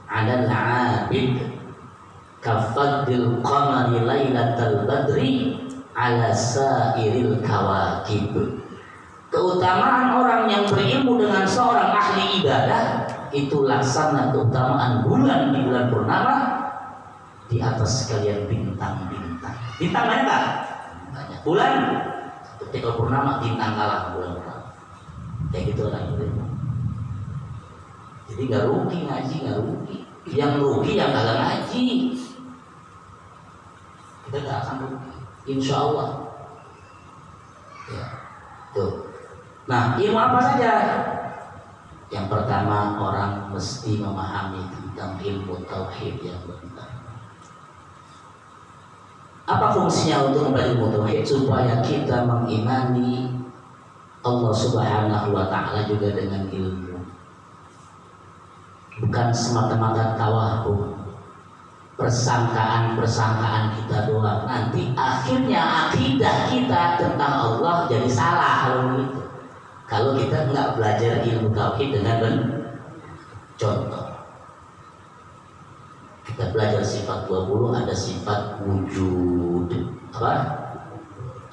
'alal 'abid kafaddil qamari lailatal badri 'ala sairil kawakib. Keutamaan orang yang berilmu dengan seorang ahli ibadah itu laksana keutamaan bulan di bulan purnama di atas sekalian bintang-bintang. Bintang banyak nggak? Banyak. Bulan ketika purnama bintang kalah bulan purnama. Kayak gitu orang itu. Jadi nggak rugi ngaji, nggak rugi. Yang rugi yang kagak ngaji. Kita nggak akan rugi, insya Allah. Ya, tuh. Nah, ilmu apa saja? Yang pertama, orang mesti memahami tentang ilmu tauhid yang benar. Apa fungsinya untuk mempelajari ilmu tauhid? Supaya kita mengimani Allah Subhanahu wa Ta'ala juga dengan ilmu, bukan semata-mata tawahum, persangkaan kita doang. Nanti akhirnya akidah kita tentang Allah jadi salah kalau begitu. Kalau kita nggak belajar ilmu tauhid dengan benar. Contoh, kita belajar sifat 20, ada sifat wujud, apa?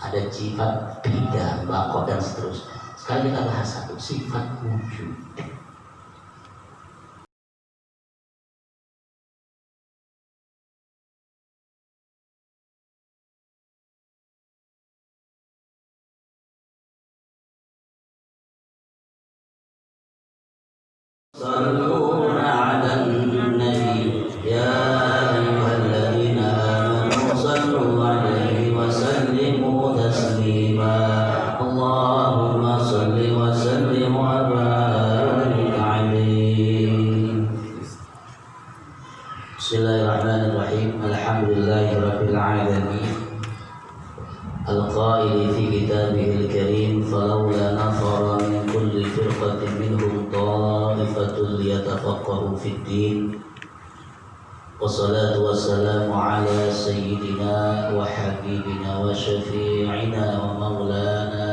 Ada sifat tidak, bakok dan seterusnya. Sekarang kita bahas satu, sifat wujud. Sallu ala nabi ya ayyuhalladzina amanu sallu alaihi wa sallimu taslima. Allahumma salli wa sallim wa barik alaihi. Bismillahirrahmanirrahim. Alhamdulillahirabbil alamin. Al-qaili fi kitabihil karim falawla nafara min kulli firqatin minhum ta'ifatun liyatafaqahu fid din. Wassalatu wassalamu ala sayyidina wa habibina wa syafi'ina wa maulana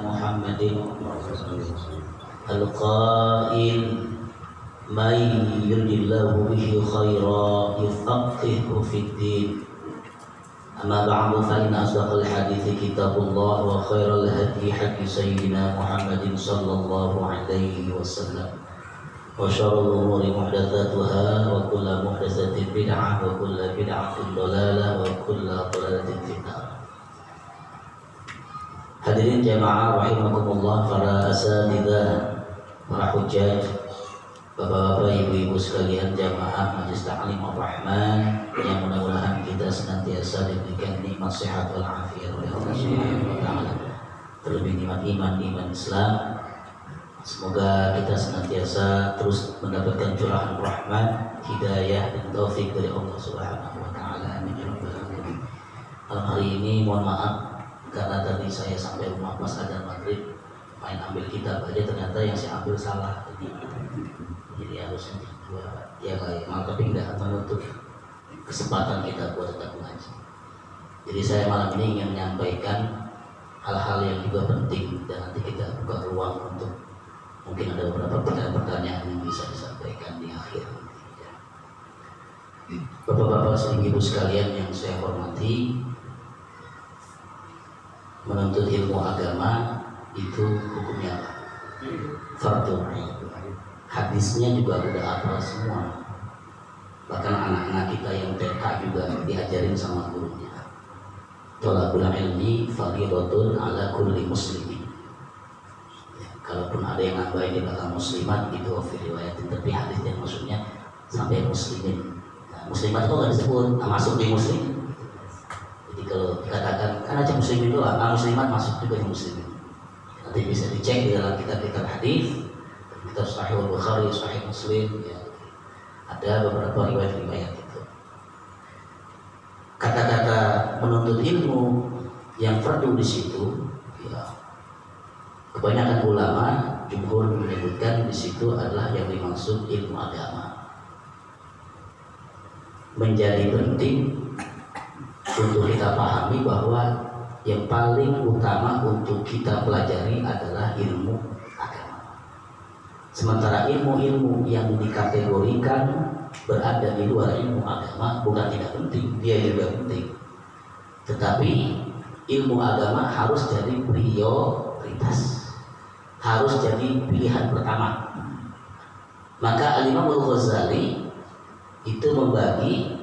Muhammadin al-qail may yuridillahu bihi khairan yufaqihu fid din. أما بعد فإن أصدق الحديث كتاب الله وخير الهدي هدي سيدنا محمد صلى الله عليه وسلم وشر الأمور محدثاتها وكل محدثة بدعة وكل بدعة ضلالة وكل ضلالة في النار. Hadirin jamaah rahimakumullah, para asatidzah, para hujjaj, bapak-bapak, ibu-ibu sekalian, jamaah Majelis Ta'lim Ar-Rahman yang mudah-mudahan kita senantiasa diberikan nikmat sehat wal afiat oleh Allah Subhanahu wa Ta'ala, terlebih nikmat iman Islam. Semoga kita senantiasa terus mendapatkan curahan rahmat, hidayah dan taufik dari Allah Subhanahu wa Ta'ala. Amin ya rabbal alamin. Malam hari ini mohon maaf karena tadi saya sampai rumah pas adzan maghrib main ambil kitab aja, ternyata yang saya ambil salah. Jadi harusnya dua ya kayak mal, tapi tidak menutup kesempatan kita buat tetap mengaji. Jadi saya malam ini ingin menyampaikan hal-hal yang juga penting dan nanti kita buka ruang untuk mungkin ada beberapa pertanyaan-pertanyaan yang bisa disampaikan di akhir. Bapak-bapak ibu sekalian yang saya hormati, menuntut ilmu agama itu hukumnya apa? Fardhu ain. Hadisnya juga udah hafal semua. Bahkan anak-anak kita yang TK juga diajarin sama gurunya. Thalabul ilmi fardhatun ala kulli muslimin. Ya, kalaupun ada yang nambahin di belakang muslimat itu riwayatin, tapi hadisnya maksudnya sampai muslimin. Nah, muslimat itu nggak disebut, masuk di muslim. Jadi kalau dikatakan kan aja muslimin doang, muslimat masuk juga di muslimin. Nanti bisa dicek di dalam kitab-kitab hadis. Kita Sahih Bukhari, Sahih Muslim, ya, ada beberapa riwayat-riwayat itu. Kata-kata menuntut ilmu yang fardu di situ, ya, kebanyakan ulama jumhur menyebutkan di situ adalah yang dimaksud ilmu agama. Menjadi penting untuk kita pahami bahwa yang paling utama untuk kita pelajari adalah ilmu agama. Sementara ilmu-ilmu yang dikategorikan berada di luar ilmu agama bukan tidak penting, dia juga penting. Tetapi ilmu agama harus jadi prioritas, harus jadi pilihan pertama. Maka Al-Imam Al-Ghazali itu membagi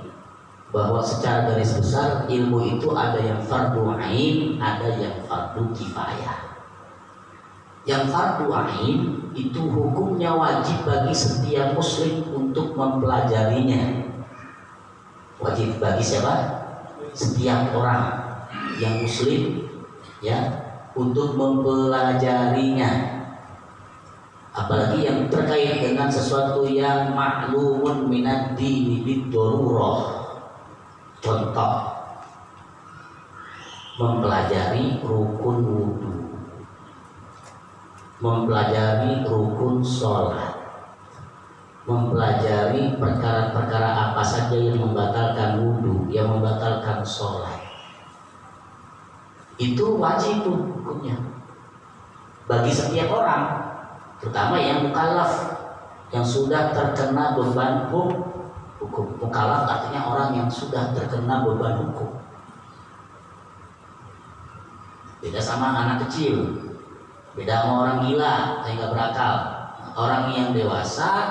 bahwa secara garis besar ilmu itu ada yang fardu ain, ada yang fardu kifayah. Yang fardu ain itu hukumnya wajib bagi setiap muslim untuk mempelajarinya. Wajib bagi siapa? Setiap orang yang muslim ya untuk mempelajarinya. Apalagi yang terkait dengan sesuatu yang maklumun minad dini bid-darurah. Contoh, mempelajari rukun wudu, mempelajari rukun sholat, mempelajari perkara-perkara apa saja yang membatalkan wudu, yang membatalkan sholat. Itu wajib hukumnya bagi setiap orang, terutama yang mukallaf, yang sudah terkena beban hukum. Mukallaf artinya orang yang sudah terkena beban hukum. Beda sama anak kecil, beda sama orang gila yang nggak berakal. Orang yang dewasa,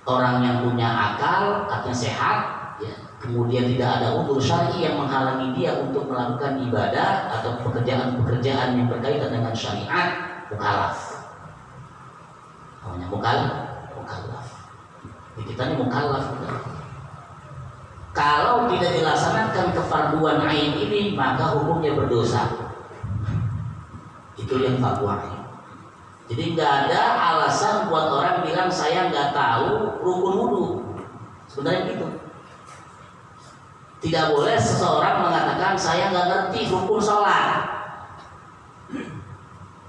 orang yang punya akal, artinya sehat, ya, kemudian tidak ada unsur syar'i yang menghalangi dia untuk melakukan ibadah atau pekerjaan-pekerjaan yang berkaitan dengan syariat, mukallaf. Namanya mukallaf. Kita ini mukallaf. Kalau tidak dilaksanakan kefarduan ain ini, maka hukumnya berdosa. Itu yang fardu ain. Jadi nggak ada alasan buat orang bilang saya nggak tahu rukun wudu. Sebenarnya gitu. Tidak boleh seseorang mengatakan saya nggak ngerti rukun sholat,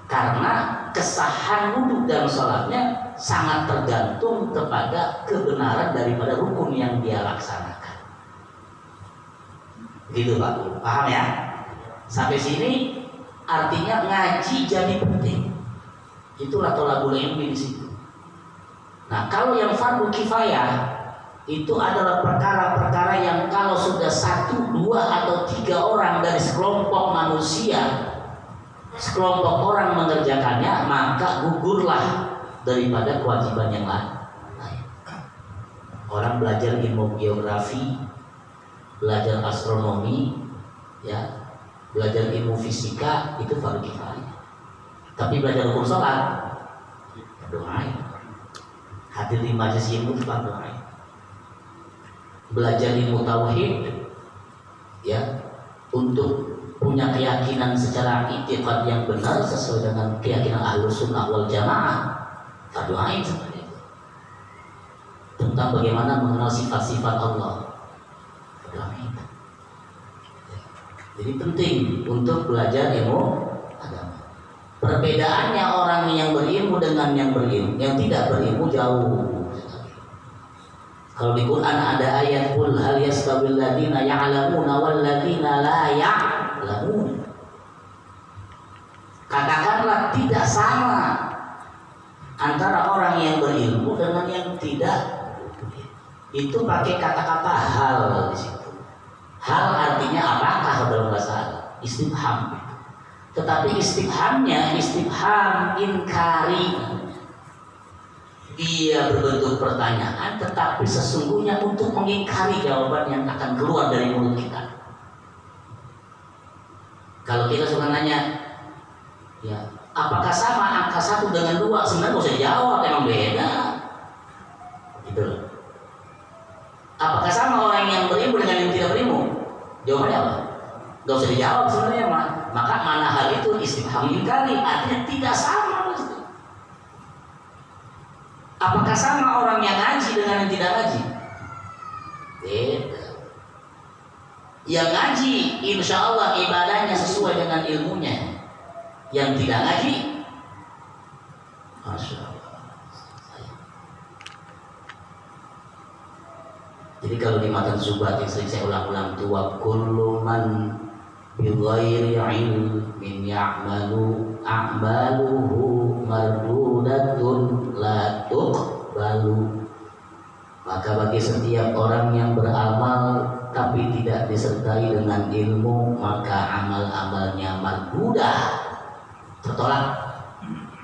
karena kesahan wudu dan sholatnya sangat tergantung kepada kebenaran daripada rukun yang dia laksanakan. Gitu Pak, paham ya? Sampai sini artinya ngaji jadi penting. Itulah tolabul ilmi di situ. Nah, kalau yang fardu kifayah itu adalah perkara-perkara yang kalau sudah 1, 2 atau 3 orang dari sekelompok manusia, sekelompok orang mengerjakannya, maka gugurlah daripada kewajiban yang lain. Orang belajar ilmu geografi, belajar astronomi, ya, belajar ilmu fisika itu fardu kifayah. Tapi belajar rukun sholat, fardu ain. Hadir di majelis ilmu itu fardu ain. Belajar ilmu tauhid, ya, untuk punya keyakinan secara i'tiqad yang benar sesuai dengan keyakinan Ahlus Sunnah wal Jamaah, fardu ain seperti itu. Tentang bagaimana mengenal sifat-sifat Allah, fardu ain. Jadi penting untuk belajar ilmu agama. Perbedaannya orang yang berilmu dengan yang berilmu, yang tidak berilmu jauh. Kalau di Quran ada ayat qul hal yastawil ladzina ya'lamuna wal ladzina la ya'lamun. Katakanlah tidak sama antara orang yang berilmu dengan yang tidak. Itu pakai kata-kata hal di situ. Hal artinya apakah dalam bahasa Arab? Istifham. Tetapi istifhamnya istifham inkari. Dia berbentuk pertanyaan, tetapi sesungguhnya untuk mengingkari jawaban yang akan keluar dari mulut kita. Kalau kita suka nanya, ya, apakah sama angka 1 dengan 2? Sebenarnya nggak usah dijawab, emang beda. Gitu loh. Apakah sama orang yang berilmu dengan yang tidak berilmu? Jawabannya apa? Nggak usah dijawab sebenarnya, maka mana hal itu istifham inkari, artinya tidak sama. Apakah sama orang yang ngaji dengan yang tidak ngaji? Beda. Yang ngaji, insya Allah ibadahnya sesuai dengan ilmunya. Yang tidak ngaji, masya Allah. Jadi kalau di matan Zubat yang sering saya ulang-ulang itu, wa kullu man bighairi ilmin ya'malu a'maluhu mardud mardudatun la tuqbalu. Maka bagi setiap orang yang beramal tapi tidak disertai dengan ilmu, maka amal-amalnya mardudah, tertolak.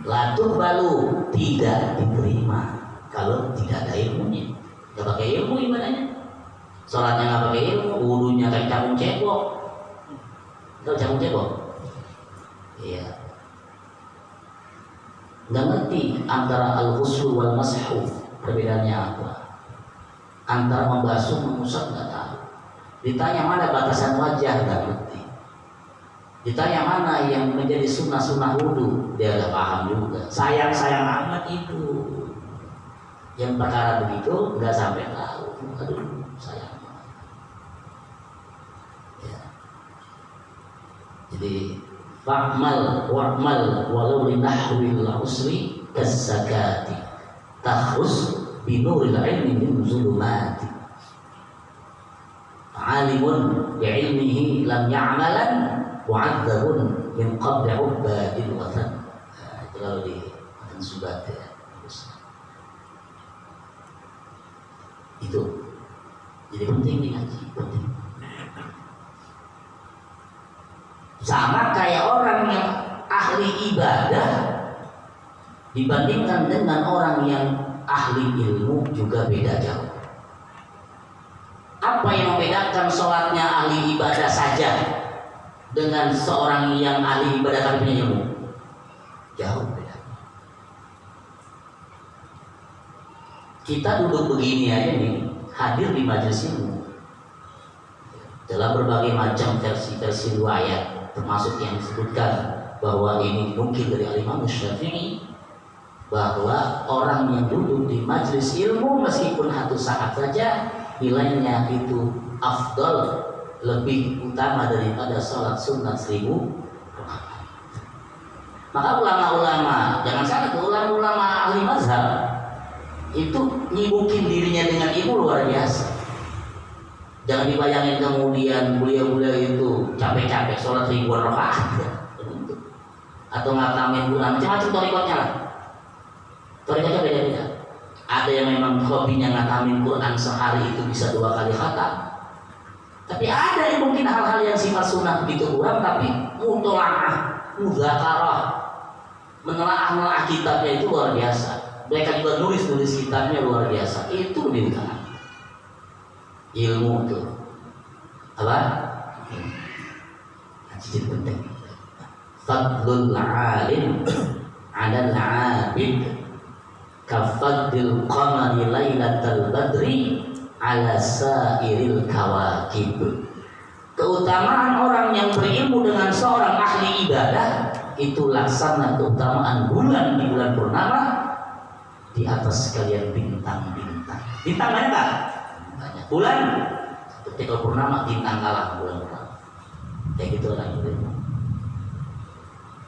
La tuqbalu, tidak diterima kalau tidak ada ilmunya. Gak pakai ilmu ibadahnya, sholatnya gak pakai ilmu, wudunya kayak cabung cebok. Tahu cabung cebok? Iya. Nggak ngerti antara al-ghusl wal mashu, perbedaannya apa? Antara membasuh, mengusap nggak tahu. Ditanya mana batasan wajah, nggak ngerti. Ditanya mana yang menjadi sunnah-sunnah wudu, dia nggak paham juga. Sayang-sayang amat itu. Yang perkara begitu nggak sampai tahu. Aduh, sayang. Ya. Jadi wa'mal walau linahwil usri kazzakati takhus binuril ilmi min zulumati. Alimun bi'ilmihi lam ya'malan mu'adzabun min qabli ubadil watan. Itu kalau di Watan Subat ya. Itu jadi penting nih ngaji, penting. Sama kayak orang yang ahli ibadah dibandingkan dengan orang yang ahli ilmu juga beda jauh. Apa yang membedakan sholatnya ahli ibadah saja dengan seorang yang ahli ibadah tapi punya ilmu? Jauh beda. Kita duduk begini aja nih, hadir di majelis ilmu dalam berbagai macam versi-versi riwayat, termasuk yang disebutkan bahwa ini mungkin dari Imam Syafi'i, bahwa orang yang duduk di majelis ilmu meskipun 1 saat saja nilainya itu afdal, lebih utama daripada sholat sunat 1000 rakaat. Maka ulama-ulama, jangan salah tuh, ulama-ulama ahli mazhab itu nyibukin dirinya dengan ilmu luar biasa. Jangan dibayangin kemudian beliau-beliau itu capek-capek sholat ribuan rakaat atau ngatamin Quran, macam-macam torikotnya lah. Torikotnya beda-beda. Ada yang memang hobinya ngatamin Quran sehari itu bisa 2 kali khatam. Tapi ada yang mungkin hal-hal yang sifat sunnah begitu kurang, tapi mutolaah, mudzakarah, menelaah kitabnya itu luar biasa. Mereka juga nulis kitabnya luar biasa. Itu lebih utama. Ilmu itu apa? Jadi penting. Fadlul alim 'alal 'abid kafadil qamari lailatal badri 'ala sairil kawakib. Keutamaan orang yang berilmu dengan seorang ahli ibadah itu laksana keutamaan bulan di bulan purnama di atas sekalian bintang-bintang. Bintang banyak tak? Banyak. Bulan ketika purnama bintang kalah bulan purnama. Kayak gitu orang itu.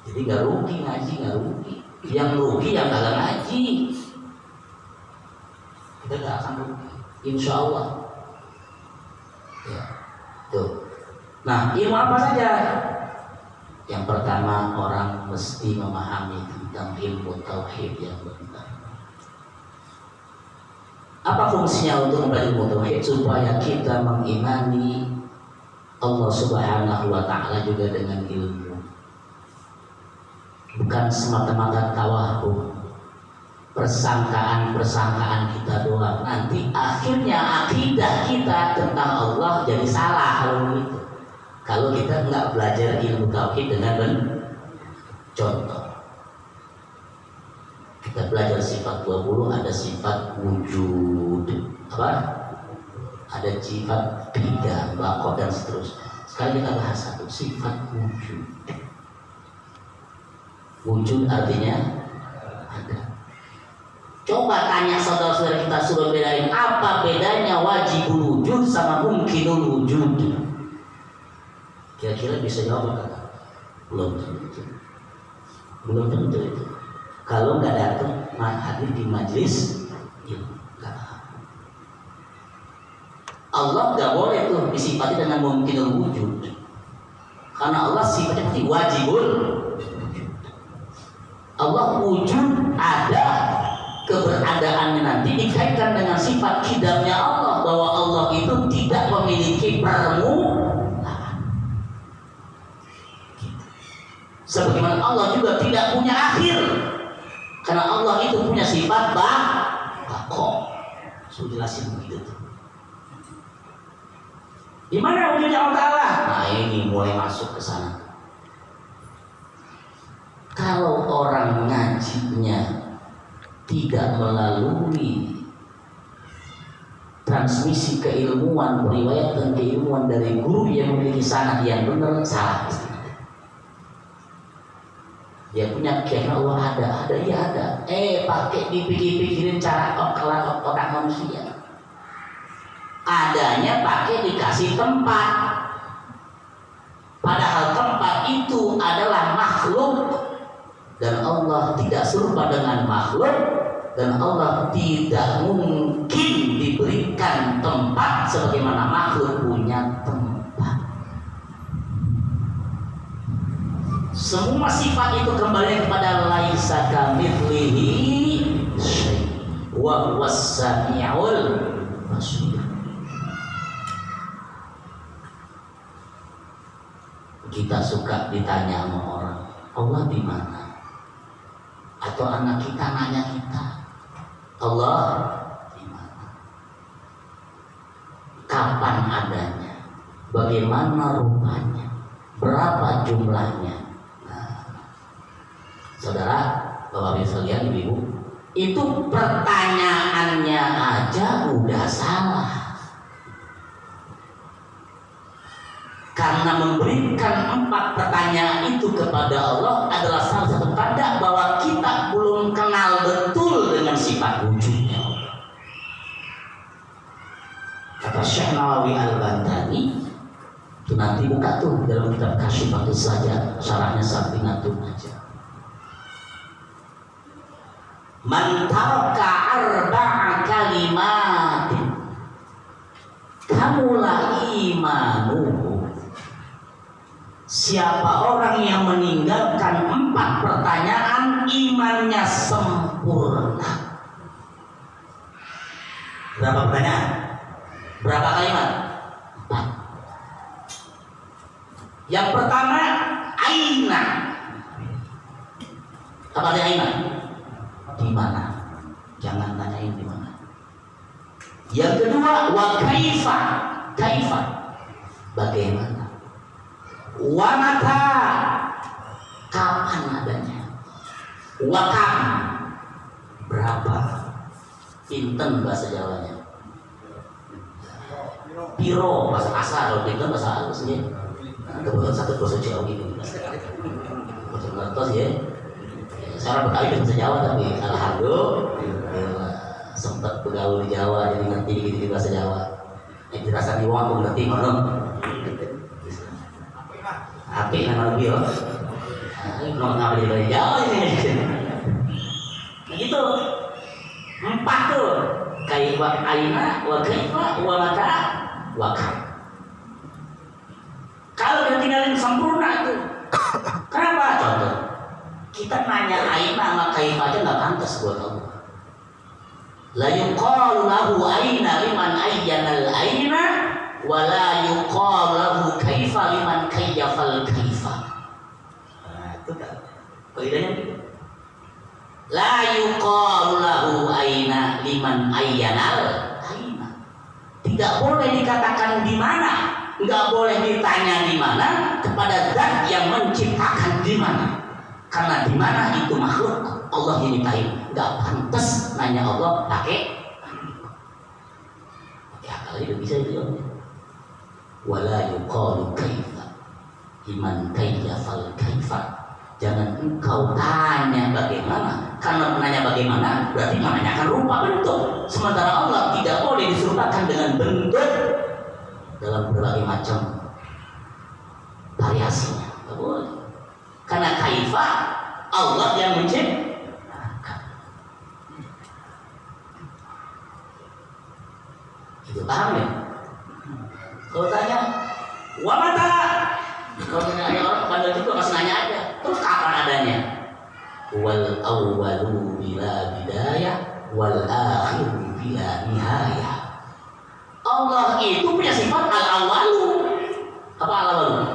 Jadi gak rugi ngaji, gak rugi. Yang rugi yang gak ngaji. Kita gak akan rugi, insya Allah. Ya, tuh. Nah, ilmu apa saja? Yang pertama, orang mesti memahami tentang ilmu tauhid yang benar. Apa fungsinya untuk mempelajari ilmu tauhid? Supaya kita mengimani Allah Subhanahu wa Ta'ala juga dengan ilmu, bukan semata-mata tawahum, persangkaan kita doang. Nanti akhirnya akidah kita tentang Allah jadi salah kalau begitu. Kalau kita nggak belajar ilmu tauhid dengan benar. Contoh, kita belajar sifat 20, ada sifat wujud, apa? Ada sifat bid'ah, baqo dan seterusnya. Sekarang kita bahas satu, sifat wujud. Wujud artinya ada. Coba tanya saudara-saudara kita, suruh bedain apa bedanya wajibul wujud sama mungkinul wujud. Kira-kira bisa jawab enggak? Belum tentu. Belum tentu itu. Kalau nggak datang hadir di majelis, ya nggak. Allah nggak boleh tuh disifati dengan mungkinul wujud, karena Allah sifatnya seperti wajibul. Allah wujud, ada, keberadaannya nanti dikaitkan dengan sifat qidamnya Allah, bahwa Allah itu tidak memiliki permulaan. Sebagaimana Allah juga tidak punya akhir, karena Allah itu punya sifat baqo. Sudah jelasin begitu tuh. Di mana wujudnya Allah Ta'ala? Nah ini mulai masuk ke sana. Kalau orang ngajinya tidak melalui transmisi keilmuan, periwayatan keilmuan dari guru yang memiliki sanad yang benar, salah. Dia punya kira Allah ada, iya ada. Pakai dipikir-pikirin cara otak manusia. Adanya pakai dikasih tempat. Padahal tempat itu adalah makhluk. Dan Allah tidak serupa dengan makhluk, dan Allah tidak mungkin diberikan tempat sebagaimana makhluk punya tempat. Semua sifat itu kembali kepada laisa kamitslihi syai' wa huwas samiul basir. Kita suka ditanya sama orang, Allah di mana? Atau anak kita nanya kita, Allah di mana? Kapan adanya? Bagaimana rupanya? Berapa jumlahnya? Nah, saudara, bapak-bapak sekalian, ibu-ibu, itu pertanyaannya aja udah salah. Karena memberikan 4 pertanyaan itu kepada Allah adalah salah satu tanda bahwa kita belum kenal betul dengan sifat wujudnya Allah. Kata Syekh Nawawi Al-Bantani, itu nanti buka tuh dalam kitab Kasyifatus saja, syarahnya Safinatun aja. Man taraka arba'a kalimatin kamula imanuhu. Siapa orang yang meninggalkan 4 pertanyaan, imannya sempurna. Berapa pertanyaan? Berapa kalimat? 4. Yang pertama, aina. Apa artinya aina? Di mana? Jangan tanyain di mana. Yang kedua, wa kaifa. Kaifa, bagaimana? Wa mata, kapan adanya? Wa kam, berapa? Pinten bahasa Jawanya. Piro bahasa asal, kalau pinten bahasa halus ya. Kebetulan satu bahasa Jawa gitu. Bahasa ngertos ya. Saya berkali bahasa Jawa tapi alhamdulillah sempat bergaul di Jawa, jadi ngerti dikit-dikit bahasa Jawa. Yang dirasa di wong aku ngerti mana. Api nama lebih loh. Ini belum ngapa dari Jawa ini. Begitu. 4 tuh. Kaifa aina wa kaifa wa mata wa kam. Kalau dia tinggalin sempurna itu. Kenapa? Contoh. Kita nanya aina sama kaifa aja nggak pantas buat Allah. La yuqalu lahu aina liman ayyana al-aina wa la yuqalu lahu kaifa liman kayyafal kaifa. Nah, itu kan kaidahnya gitu. La yuqalu lahu aina liman ayyanal aina. Tidak boleh dikatakan di mana, enggak boleh ditanya di mana kepada zat yang menciptakan di mana. Karena di mana itu makhluk Allah yang dimintain, enggak pantas nanya Allah pakai akal itu bisa itu. Wala yuqalu kaifa liman kayyafal kaifa. Jangan engkau tanya bagaimana, karena menanya bagaimana berarti menanyakan rupa bentuk. Sementara Allah tidak boleh diserupakan dengan bentuk dalam berbagai macam variasinya, tidak boleh. Karena kaifa Allah yang menciptakan. Itu paham ya? Kalau tanya, wa mata. Kalau tanya orang pandai juga masih nanya aja. Terus kapan adanya? wal awwalu bila bidayah wal akhiru bila nihayah. Allah itu punya sifat al-awwalu. Apa al-awwalu?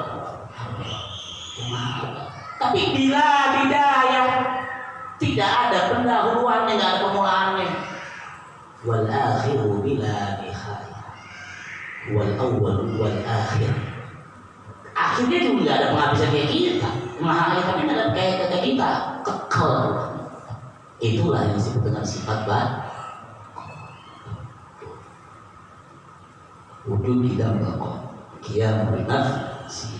Tapi bila bidayah, tidak ada pendahuluannya, tidak ada pemulaannya. Wal akhiru bila nihayah wal awwalu wal akhir. Akhirnya juga tidak ada penghabisan kayak kita. Mahal tapi tidak ada kayak kita. Kekal. Itulah yang disebut dengan sifat wujud tidak bakal kiam binafsi.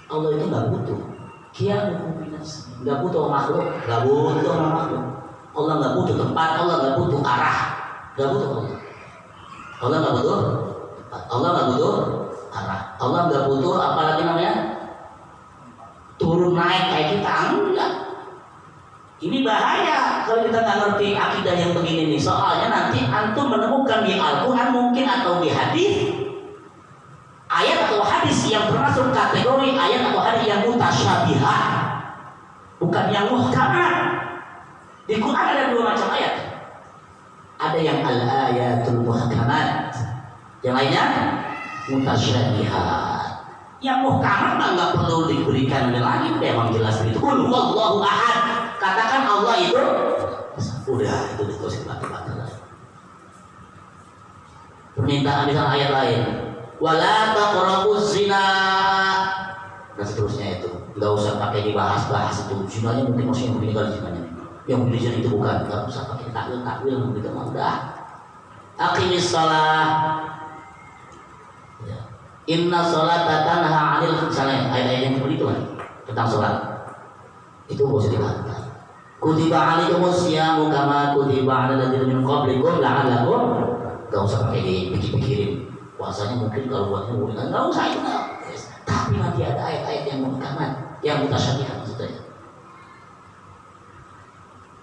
Allah itu nggak butuh kiam binafsi, nggak butuh makhluk, nggak butuh makhluk. Allah nggak butuh tempat, Allah nggak butuh arah, nggak butuh Allah. Allah nggak butuh tempat, Allah nggak butuh arah, Allah nggak butuh apalagi namanya turun naik kayak kita, enggak. Ini bahaya kalau kita nggak ngerti akidah yang begini nih. Soalnya nanti antum menemukan di Al-Quran mungkin atau di hadis ayat atau hadis yang termasuk kategori ayat atau hadis yang mutasyabihat, bukan yang muhkamat. Di Quran ada dua macam ayat. Ada yang al-ayatul muhkamat, yang lainnya mutasyabihat. Yang muhkamat nggak perlu diberikan lagi, udah emang jelas itu. Qul huwallahu ahad. Katakan Allah itu udah, itu ditulis batu-batu. Permintaan misalnya ayat lain, wala taqrabuz zina, dan seterusnya itu. Enggak usah pakai dibahas-bahas itu. Zinanya mungkin maksudnya begini kali zinanya. Yang begini zina itu bukan, enggak usah pakai takwil begitu mah udah. Aqimis shalah. Ya. Inna sholata tanha 'anil misalnya ayat-ayat yang seperti itu kan tentang sholat. Itu enggak usah dibahas. Kutiba 'alaikumus syiyamu kama kutiba 'alal ladzina min qablikum la'allakum. Enggak usah pakai dipikir-pikirin. Puasanya mungkin kalau buatnya boleh, nggak usah itu nggak. Tapi nanti ada ayat-ayat yang muhkamat, yang mutasyabihat.